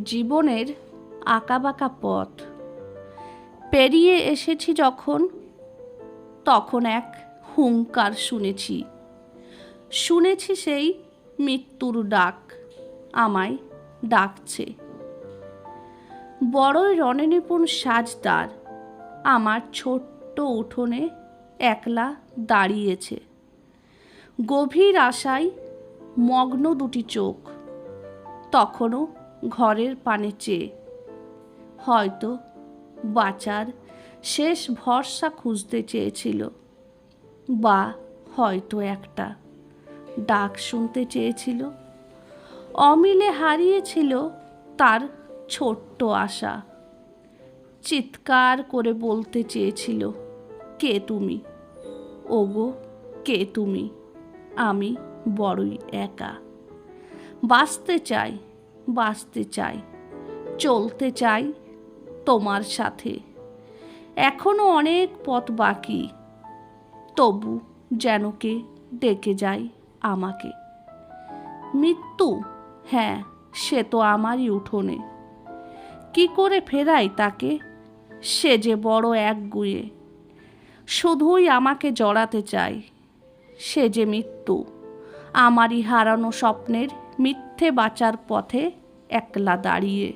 জীবনের আঁকাবাঁকা পথ পেরিয়ে এসেছি যখন, তখন এক হুংকার শুনেছি সেই মৃত্যুর ডাক আমায় ডাকছে। বড়ই রণনিপুণ সাজদার আমার ছোট্ট উঠোনে একলা দাঁড়িয়েছে, গভীর আশায় মগ্ন দুটি চোখ, তখনও ঘরের পানে চেয়ে। হয়তো বাঁচার শেষ ভরসা খুঁজতে চেয়েছিল, বা হয়তো একটা ডাক শুনতে চেয়েছিল। অমিলে হারিয়েছিল তার ছোট্ট আশা, চিৎকার করে বলতে চেয়েছিল, কে তুমি ওগো, কে তুমি? আমি বড়ই একা। বাঁচতে চাই, চলতে চাই তোমার সাথে। এখনো অনেক পথ বাকি, তবু যেন কে ডেকে যায় আমাকে। মৃত্যু, হ্যাঁ, সে তো আমারই উঠোনে। কি করে ফেরাই তাকে? সে যে বড় একগুঁয়ে, শুধুই আমাকে জড়াতে চায়। সে যে মৃত্যু, আমারই হারানো স্বপ্নের মিথ্যে বাঁচার পথে একলা দাঁড়িয়ে।